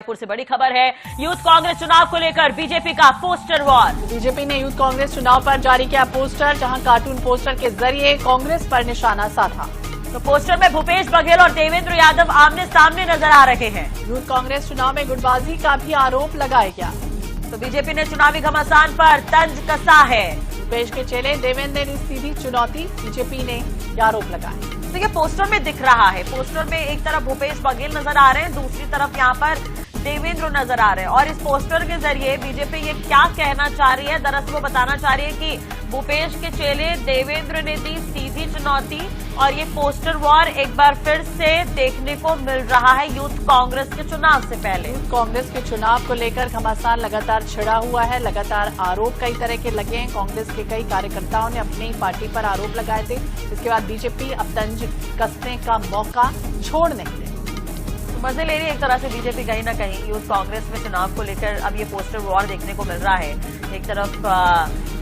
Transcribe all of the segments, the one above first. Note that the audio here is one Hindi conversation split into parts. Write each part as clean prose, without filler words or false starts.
रायपुर से बड़ी खबर है। यूथ कांग्रेस चुनाव को लेकर बीजेपी का पोस्टर वॉर। बीजेपी ने यूथ कांग्रेस चुनाव पर जारी किया पोस्टर, जहां कार्टून पोस्टर के जरिए कांग्रेस पर निशाना साधा। तो पोस्टर में भूपेश बघेल और देवेंद्र यादव आमने सामने नजर आ रहे हैं। यूथ कांग्रेस चुनाव में गुटबाजी का भी आरोप लगाया गया। तो बीजेपी ने चुनावी घमासान पर तंज कसा है। भूपेश के चेले देवेंद्र ने सीधी चुनौती, बीजेपी ने ये आरोप लगाए। तो ये पोस्टर में दिख रहा है। पोस्टर में एक तरफ भूपेश बघेल नजर आ रहे हैं, दूसरी तरफ यहाँ पर देवेंद्र नजर आ रहे हैं। और इस पोस्टर के जरिए बीजेपी ये क्या कहना चाह रही है, दरअसल वो बताना चाह रही है कि भूपेश के चेले देवेंद्र ने दी सीधी चुनौती। और ये पोस्टर वॉर एक बार फिर से देखने को मिल रहा है यूथ कांग्रेस के चुनाव से पहले। यूथ कांग्रेस के चुनाव को लेकर घमासान लगातार छिड़ा हुआ है। लगातार आरोप कई तरह के लगे हैं। कांग्रेस के कई कार्यकर्ताओं ने अपनी पार्टी पर आरोप लगाए थे। इसके बाद बीजेपी अब तंज कसने का मौका छोड़ नहीं रही। मजे ले रही है एक तरह से बीजेपी कहीं ना कहीं यूथ कांग्रेस में चुनाव को लेकर। अब ये पोस्टर वॉर देखने को मिल रहा है। एक तरफ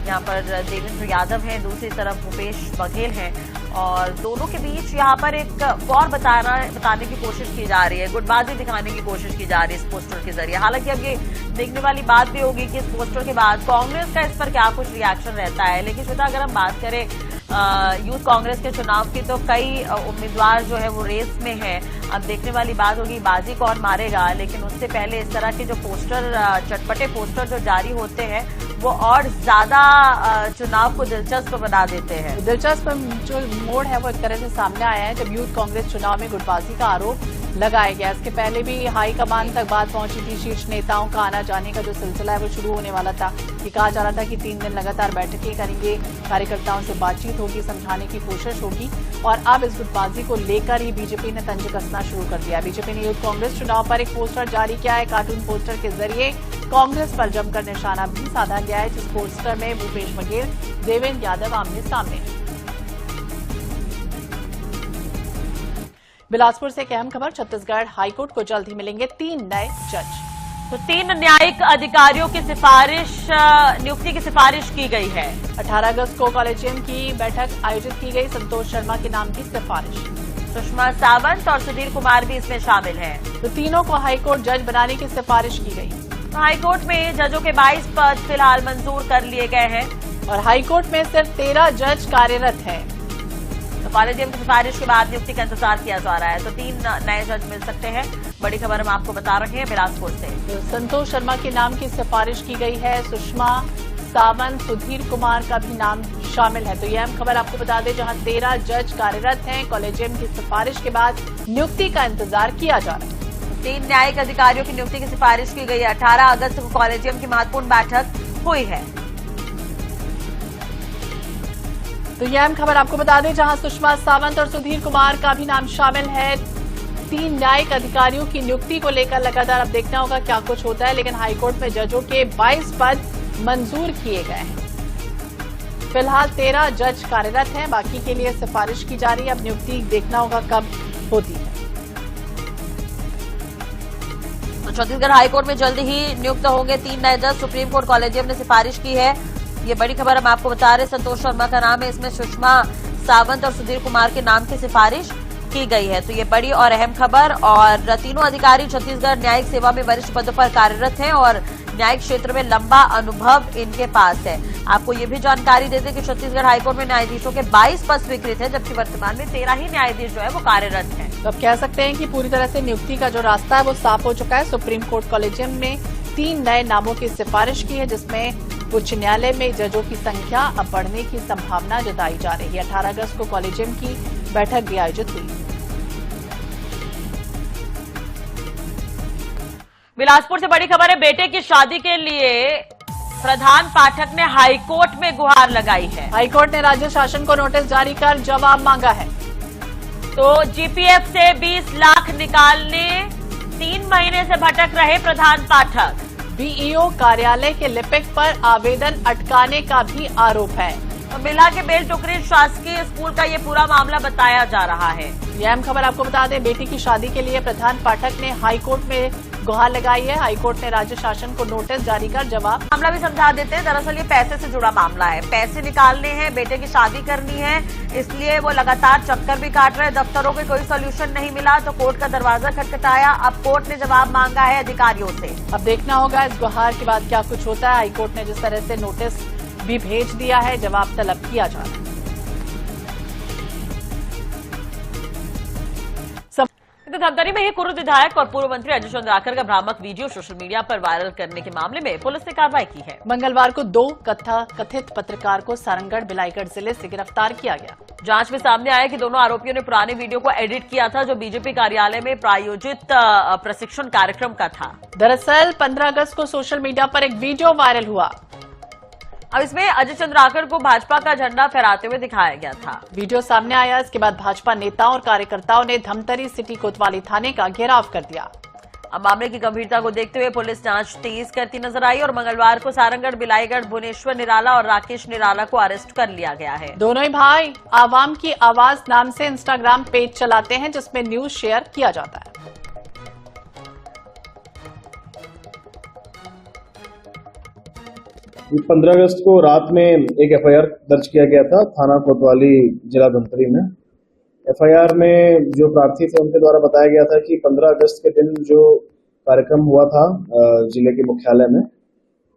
यहाँ पर देवेंद्र यादव हैं, दूसरी तरफ भूपेश बघेल हैं और दोनों के बीच यहाँ पर एक वॉर बताने की कोशिश की जा रही है, गुटबाजी दिखाने की कोशिश की जा रही है इस पोस्टर के जरिए। हालांकि अब ये देखने वाली बात भी होगी कि इस पोस्टर के बाद कांग्रेस का इस पर क्या कुछ रिएक्शन रहता है। लेकिन श्वेता, अगर हम बात करें यूथ कांग्रेस के चुनाव की, तो कई उम्मीदवार जो है वो रेस में है। अब देखने वाली बात होगी बाजी कौन मारेगा। लेकिन उससे पहले इस तरह के जो पोस्टर, चटपटे पोस्टर जो जारी होते हैं, वो और ज्यादा चुनाव को दिलचस्प बना देते हैं। दिलचस्प जो मोड़ है वो एक तरह से सामने आया है जब यूथ कांग्रेस चुनाव में गुटबाजी का आरोप लगाया गया। इसके पहले भी हाईकमान तक बात पहुंची थी। शीर्ष नेताओं का आना जाने का जो सिलसिला है वो शुरू होने वाला था। ये कहा जा रहा था कि 3 दिन लगातार बैठकें करेंगे, कार्यकर्ताओं से बातचीत होगी, समझाने की कोशिश होगी। और अब इस गुटबाजी को लेकर ही बीजेपी ने तंज कसना शुरू कर दिया। बीजेपी ने यूथ कांग्रेस चुनाव पर एक पोस्टर जारी किया है। कार्टून पोस्टर के जरिए कांग्रेस पर जमकर निशाना भी साधा गया है, जिस पोस्टर में भूपेश बघेल, देवेंद्र यादव आमने सामने। बिलासपुर से एक अहम खबर, छत्तीसगढ़ हाईकोर्ट को जल्द ही मिलेंगे 3 नए जज। तो 3 न्यायिक अधिकारियों की नियुक्ति की सिफारिश की गई है। 18 अगस्त को कॉलेजियम की बैठक आयोजित की गई। संतोष शर्मा के नाम की सिफारिश। सुषमा सावंत और सुधीर कुमार भी इसमें शामिल हैं। तो तीनों को हाईकोर्ट जज बनाने की सिफारिश की गई। तो हाईकोर्ट में जजों के 22 पद फिलहाल मंजूर कर लिए गए हैं और हाईकोर्ट में सिर्फ 13 जज कार्यरत हैं। तो कॉलेजियम की सिफारिश के बाद नियुक्ति का इंतजार किया जा रहा है। तो 3 नए जज मिल सकते हैं। बड़ी खबर हम आपको बता रहे हैं बिलासपुर से। तो संतोष शर्मा के नाम की सिफारिश की गई है। सुषमा सावंत, सुधीर कुमार का भी नाम शामिल है। तो यह अहम खबर आपको बता दें, जहां 13 जज कार्यरत हैं। कॉलेजियम की सिफारिश के बाद नियुक्ति का इंतजार किया जा रहा है। 3 न्यायिक अधिकारियों की नियुक्ति की सिफारिश की गई है। 18 अगस्त को कॉलेजियम की महत्वपूर्ण बैठक हुई है। तो यह अहम खबर आपको बता दें, जहां सुषमा सावंत और सुधीर कुमार का भी नाम शामिल है। 3 न्यायिक अधिकारियों की नियुक्ति को लेकर लगातार अब देखना होगा क्या कुछ होता है। लेकिन हाईकोर्ट में जजों के 22 पद मंजूर किए गए हैं। फिलहाल 13 जज कार्यरत हैं, बाकी के लिए सिफारिश की जा रही है। अब नियुक्ति देखना होगा कब होती है। तो छत्तीसगढ़ हाईकोर्ट में जल्द ही नियुक्त होंगे 3 नए जज। सुप्रीम कोर्ट कॉलेजियम ने सिफारिश की है। ये बड़ी खबर हम आपको बता रहे हैं। संतोष शर्मा का नाम है, इसमें सुषमा सावंत और सुधीर कुमार के नाम की सिफारिश की गई है। तो ये बड़ी और अहम खबर। और तीनों अधिकारी छत्तीसगढ़ न्यायिक सेवा में वरिष्ठ पदों पर कार्यरत हैं और न्यायिक क्षेत्र में लंबा अनुभव इनके पास है। आपको ये भी जानकारी देते कि छत्तीसगढ़ हाईकोर्ट में न्यायाधीशों के 22 पद स्वीकृत हैं, जबकि वर्तमान में 13 ही न्यायाधीश जो है वो कार्यरत हैं। तो अब कह सकते हैं कि पूरी तरह से नियुक्ति का जो रास्ता है वो साफ हो चुका है। सुप्रीम कोर्ट कॉलेजियम में 3 नए नामों की सिफारिश की है, जिसमें उच्च न्यायालय में जजों की संख्या अब बढ़ने की संभावना जताई जा रही है। 18 अगस्त को कॉलेजियम की बैठक भी आयोजित हुई। बिलासपुर से बड़ी खबर है। बेटे की शादी के लिए प्रधान पाठक ने हाईकोर्ट में गुहार लगाई है। हाईकोर्ट ने राज्य शासन को नोटिस जारी कर जवाब मांगा है। तो जीपीएफ से 20 लाख निकालने 3 महीने से भटक रहे प्रधान पाठक। बीईओ कार्यालय के लिपिक पर आवेदन अटकाने का भी आरोप है। तो मिला के बेल टुकड़ी शासकीय स्कूल का ये पूरा मामला बताया जा रहा है। यह अहम खबर आपको बता दें, बेटी की शादी के लिए प्रधान पाठक ने हाईकोर्ट में गुहार लगाई है। हाईकोर्ट ने राज्य शासन को नोटिस जारी कर जवाब। मामला भी समझा देते हैं। दरअसल ये पैसे से जुड़ा मामला है, पैसे निकालने हैं, बेटे की शादी करनी है, इसलिए वो लगातार चक्कर भी काट रहे हैं। दफ्तरों में कोई सोल्यूशन नहीं मिला तो कोर्ट का दरवाजा खटखटाया। अब कोर्ट ने जवाब मांगा है अधिकारियों से। अब देखना होगा इस गुहार के बाद क्या कुछ होता है। हाईकोर्ट ने जिस तरह से नोटिस भी भेज दिया है, जवाब तलब किया जा रहा है। तो धमतरी में ही पूर्व विधायक और पूर्व मंत्री अजय चंद्राकर का भ्रामक वीडियो सोशल मीडिया पर वायरल करने के मामले में पुलिस ने कार्रवाई की है। मंगलवार को 2 कथित पत्रकार को सारंगढ़ बिलाईगढ़ जिले से गिरफ्तार किया गया। जांच में सामने आया कि दोनों आरोपियों ने पुराने वीडियो को एडिट किया था जो बीजेपी कार्यालय में प्रायोजित प्रशिक्षण कार्यक्रम का था। दरअसल 15 अगस्त को सोशल मीडिया पर एक वीडियो वायरल हुआ। अब इसमें अजय चंद्राकर को भाजपा का झंडा फहराते हुए दिखाया गया था। वीडियो सामने आया, इसके बाद भाजपा नेताओं और कार्यकर्ताओं ने धमतरी सिटी कोतवाली थाने का घेराव कर दिया। अब मामले की गंभीरता को देखते हुए पुलिस जांच तेज करती नजर आई और मंगलवार को सारंगढ़ बिलाईगढ़ भुवनेश्वर निराला और राकेश निराला को अरेस्ट कर लिया गया है। दोनों ही भाई आवाम की आवाज नाम से इंस्टाग्राम पेज चलाते हैं जिसमें न्यूज शेयर किया जाता है। 15 अगस्त को रात में एक एफआईआर दर्ज किया गया था थाना कोतवाली जिला धमतरी में। एफआईआर में जो प्रार्थी थे उनके द्वारा बताया गया था कि 15 अगस्त के दिन जो कार्यक्रम हुआ था जिले के मुख्यालय में,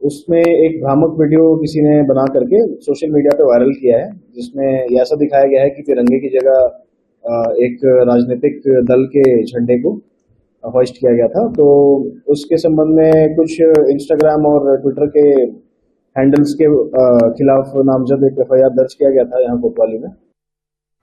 उसमें एक भ्रामक वीडियो किसी ने बना करके सोशल मीडिया पे वायरल किया है, जिसमें ऐसा दिखाया गया है कि तिरंगे की जगह एक राजनीतिक दल के झंडे को होस्ट किया गया था। तो उसके संबंध में कुछ इंस्टाग्राम और ट्विटर के हैंडल्स के खिलाफ नामजद एक एफआईआर दर्ज किया गया था यहाँ कोतवाली में।